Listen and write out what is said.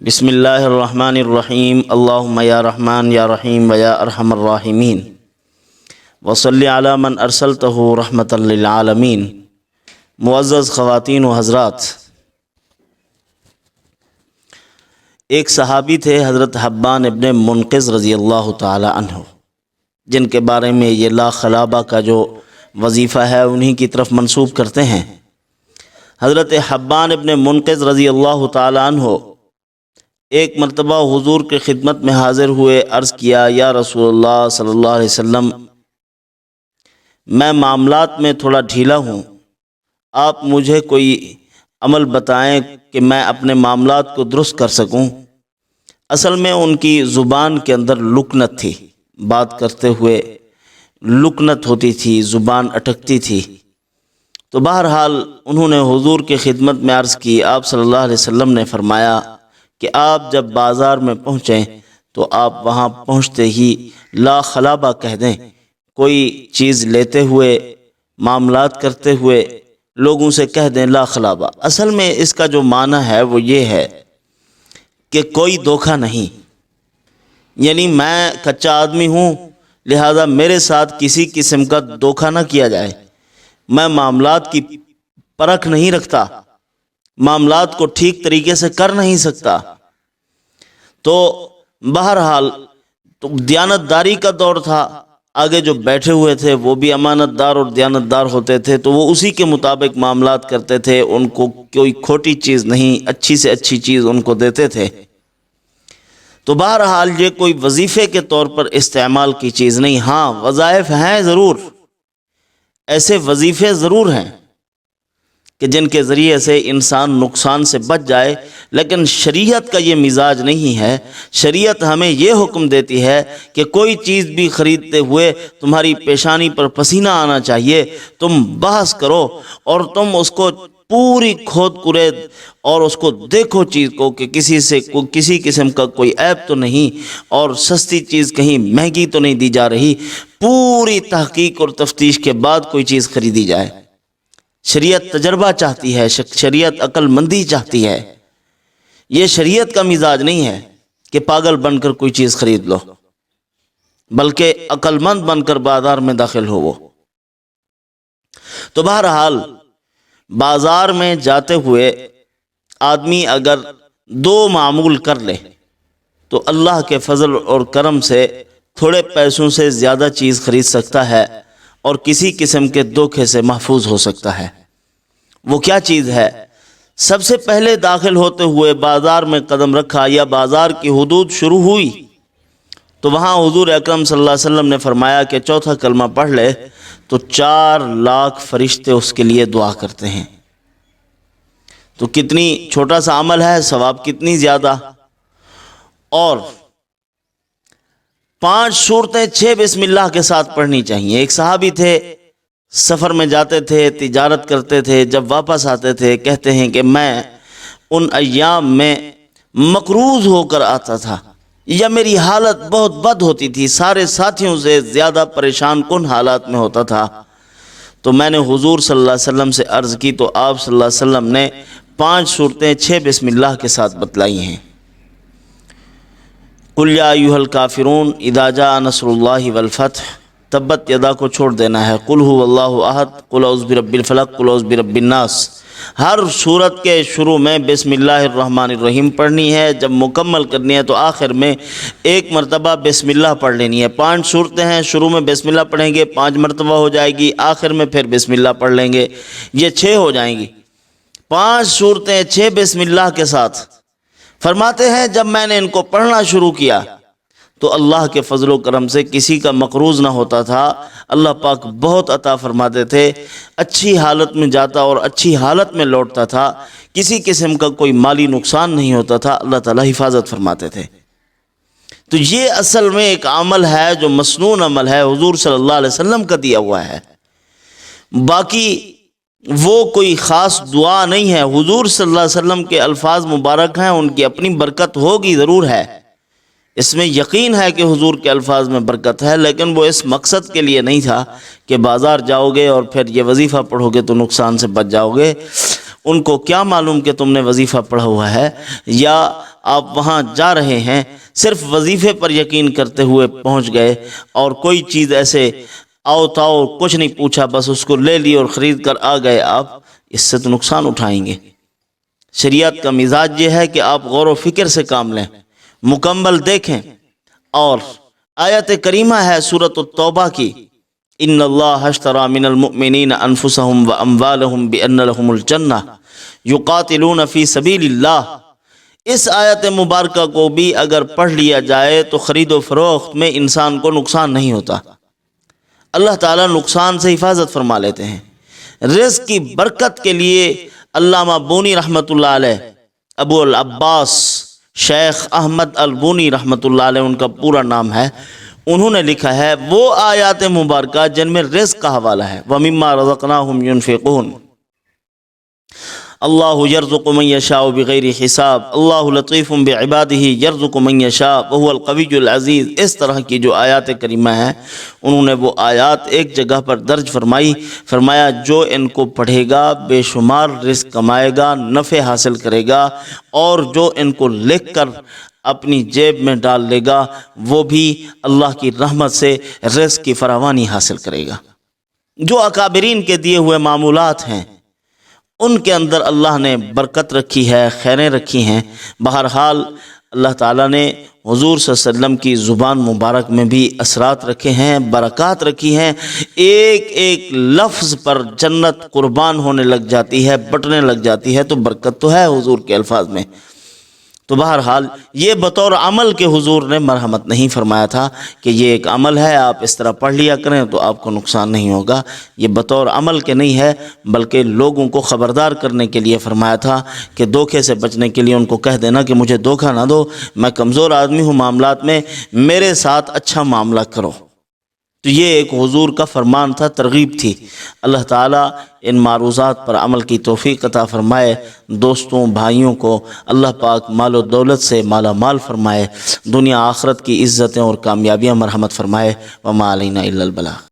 بسم اللہ الرحمن الرحیم اللہم یا رحمان یا رحیم ویا ارحم الراحمین وصلی علی من ارسلتہ رحمتا للعالمین۔ معزز خواتین و حضرات، ایک صحابی تھے حضرت حبان ابن منقذ رضی اللہ تعالی عنہ، جن کے بارے میں یہ لا خلابہ کا جو وظیفہ ہے انہی کی طرف منسوب کرتے ہیں۔ حضرت حبان ابن منقذ رضی اللہ تعالی عنہ ایک مرتبہ حضور کی خدمت میں حاضر ہوئے، عرض کیا، یا رسول اللہ صلی اللہ علیہ وسلم، میں معاملات میں تھوڑا ڈھیلا ہوں، آپ مجھے کوئی عمل بتائیں کہ میں اپنے معاملات کو درست کر سکوں۔ اصل میں ان کی زبان کے اندر لکنت تھی، بات کرتے ہوئے لکنت ہوتی تھی، زبان اٹکتی تھی۔ تو بہرحال انہوں نے حضور کی خدمت میں عرض کی، آپ صلی اللہ علیہ وسلم نے فرمایا کہ آپ جب بازار میں پہنچیں تو آپ وہاں پہنچتے ہی لا خلابہ کہہ دیں۔ کوئی چیز لیتے ہوئے، معاملات کرتے ہوئے لوگوں سے کہہ دیں لا خلابہ۔ اصل میں اس کا جو معنی ہے وہ یہ ہے کہ کوئی دھوکہ نہیں، یعنی میں کچا آدمی ہوں، لہذا میرے ساتھ کسی قسم کا دھوکہ نہ کیا جائے۔ میں معاملات کی پرکھ نہیں رکھتا، معاملات کو ٹھیک طریقے سے کر نہیں سکتا۔ تو بہرحال تو دیانتداری کا دور تھا، آگے جو بیٹھے ہوئے تھے وہ بھی امانت دار اور دیانتدار ہوتے تھے، تو وہ اسی کے مطابق معاملات کرتے تھے، ان کو کوئی کھوٹی چیز نہیں، اچھی سے اچھی چیز ان کو دیتے تھے۔ تو بہرحال یہ کوئی وظیفے کے طور پر استعمال کی چیز نہیں۔ ہاں، وظائف ہیں ضرور، ایسے وظیفے ضرور ہیں کہ جن کے ذریعے سے انسان نقصان سے بچ جائے، لیکن شریعت کا یہ مزاج نہیں ہے۔ شریعت ہمیں یہ حکم دیتی ہے کہ کوئی چیز بھی خریدتے ہوئے تمہاری پیشانی پر پسینہ آنا چاہیے، تم بحث کرو اور تم اس کو پوری کھود کرید اور اس کو دیکھو چیز کو کہ کسی قسم کا کوئی عیب تو نہیں، اور سستی چیز کہیں مہنگی تو نہیں دی جا رہی۔ پوری تحقیق اور تفتیش کے بعد کوئی چیز خریدی جائے۔ شریعت تجربہ چاہتی ہے، شریعت عقل مندی چاہتی ہے۔ یہ شریعت کا مزاج نہیں ہے کہ پاگل بن کر کوئی چیز خرید لو، بلکہ عقل مند بن کر بازار میں داخل ہو وہ۔ تو بہرحال بازار میں جاتے ہوئے آدمی اگر دو معمول کر لے تو اللہ کے فضل اور کرم سے تھوڑے پیسوں سے زیادہ چیز خرید سکتا ہے اور کسی قسم کے دھوکے سے محفوظ ہو سکتا ہے۔ وہ کیا چیز ہے؟ سب سے پہلے داخل ہوتے ہوئے بازار میں قدم رکھا یا بازار کی حدود شروع ہوئی تو وہاں حضور اکرم صلی اللہ علیہ وسلم نے فرمایا کہ چوتھا کلمہ پڑھ لے تو 4 لاکھ فرشتے اس کے لیے دعا کرتے ہیں۔ تو کتنی چھوٹا سا عمل ہے، ثواب کتنی زیادہ۔ اور 5 سورتیں 6 بسم اللہ کے ساتھ پڑھنی چاہیے۔ ایک صحابی تھے، سفر میں جاتے تھے، تجارت کرتے تھے، جب واپس آتے تھے کہتے ہیں کہ میں ان ایام میں مقروض ہو کر آتا تھا یا میری حالت بہت بد ہوتی تھی، سارے ساتھیوں سے زیادہ پریشان کن حالات میں ہوتا تھا۔ تو میں نے حضور صلی اللہ علیہ وسلم سے عرض کی تو آپ صلی اللہ علیہ وسلم نے 5 سورتیں 6 بسم اللہ کے ساتھ بتلائی ہیں۔ قل یا ایھا الکافرون، اذا جاء نصر اللہ والفتح، تبت یدا کو چھوڑ دینا ہے، قل ھو اللہ احد، قل اعوذ برب الفلق، قل اعوذ برب الناس۔ ہر سورت کے شروع میں بسم اللہ الرحمن الرحیم پڑھنی ہے، جب مکمل کرنی ہے تو آخر میں ایک مرتبہ بسم اللہ پڑھ لینی ہے۔ 5 سورتیں ہیں، شروع میں بسم اللہ پڑھیں گے، 5 مرتبہ ہو جائے گی، آخر میں پھر بسم اللہ پڑھ لیں گے، یہ 6 ہو جائیں گی۔ 5 سورتیں 6 بسم اللہ کے ساتھ۔ فرماتے ہیں جب میں نے ان کو پڑھنا شروع کیا تو اللہ کے فضل و کرم سے کسی کا مقروض نہ ہوتا تھا، اللہ پاک بہت عطا فرماتے تھے، اچھی حالت میں جاتا اور اچھی حالت میں لوٹتا تھا، کسی قسم کا کوئی مالی نقصان نہیں ہوتا تھا، اللہ تعالیٰ حفاظت فرماتے تھے۔ تو یہ اصل میں ایک عمل ہے جو مسنون عمل ہے، حضور صلی اللہ علیہ وسلم کا دیا ہوا ہے۔ باقی وہ کوئی خاص دعا نہیں ہے، حضور صلی اللہ علیہ وسلم کے الفاظ مبارک ہیں، ان کی اپنی برکت ہوگی ضرور ہے، اس میں یقین ہے کہ حضور کے الفاظ میں برکت ہے، لیکن وہ اس مقصد کے لیے نہیں تھا کہ بازار جاؤ گے اور پھر یہ وظیفہ پڑھو گے تو نقصان سے بچ جاؤ گے۔ ان کو کیا معلوم کہ تم نے وظیفہ پڑھا ہوا ہے یا آپ وہاں جا رہے ہیں صرف وظیفے پر یقین کرتے ہوئے پہنچ گئے اور کوئی چیز ایسے آؤ تاؤ کچھ نہیں پوچھا، بس اس کو لے لی اور خرید کر آ گئے آپ، اس سے تو نقصان اٹھائیں گے۔ شریعت کا مزاج یہ ہے کہ آپ غور و فکر سے کام لیں، مکمل دیکھیں۔ اور آیت کریمہ ہے سورۃ التوبہ کی، ان اللہ اشتری من المؤمنین انفسهم واموالهم بان لهم الجنہ یقاتلون فی سبیل اللہ۔ اس آیت مبارکہ کو بھی اگر پڑھ لیا جائے تو خرید و فروخت میں انسان کو نقصان نہیں ہوتا، اللہ تعالیٰ نقصان سے حفاظت فرما لیتے ہیں۔ رزق کی برکت کے لیے علامہ بونی رحمۃ اللہ علیہ، ابو العباس شیخ احمد البونی رحمۃ اللہ علیہ ان کا پورا نام ہے، انہوں نے لکھا ہے وہ آیات مبارکہ جن میں رزق کا حوالہ ہے، وَمِمَّا رَزَقْنَاهُمْ يُنْفِقُونَ، اللہ یرزق من یشاء بغیر حساب، اللہ لطیف بعبادہ یرزق من یشاء وہو القوی العزیز۔ اس طرح کی جو آیات کریمہ ہیں انہوں نے وہ آیات ایک جگہ پر درج فرمایا جو ان کو پڑھے گا بے شمار رزق کمائے گا، نفع حاصل کرے گا، اور جو ان کو لکھ کر اپنی جیب میں ڈال لے گا وہ بھی اللہ کی رحمت سے رزق کی فراوانی حاصل کرے گا۔ جو اکابرین کے دیے ہوئے معمولات ہیں ان کے اندر اللہ نے برکت رکھی ہے، خیریں رکھی ہیں۔ بہرحال اللہ تعالیٰ نے حضور صلی اللہ علیہ وسلم کی زبان مبارک میں بھی اثرات رکھے ہیں، برکات رکھی ہیں، ایک ایک لفظ پر جنت قربان ہونے لگ جاتی ہے، بٹنے لگ جاتی ہے، تو برکت تو ہے حضور کے الفاظ میں۔ تو بہرحال یہ بطور عمل کے حضور نے مرحمت نہیں فرمایا تھا کہ یہ ایک عمل ہے آپ اس طرح پڑھ لیا کریں تو آپ کو نقصان نہیں ہوگا، یہ بطور عمل کے نہیں ہے، بلکہ لوگوں کو خبردار کرنے کے لیے فرمایا تھا کہ دھوکے سے بچنے کے لیے ان کو کہہ دینا کہ مجھے دھوکہ نہ دو، میں کمزور آدمی ہوں معاملات میں، میرے ساتھ اچھا معاملہ کرو۔ تو یہ ایک حضور کا فرمان تھا، ترغیب تھی۔ اللہ تعالیٰ ان معروضات پر عمل کی توفیق عطا فرمائے۔ دوستوں بھائیوں کو اللہ پاک مال و دولت سے مالا مال فرمائے، دنیا آخرت کی عزتیں اور کامیابیاں مرحمت فرمائے۔ وما علینا الا البلاغ۔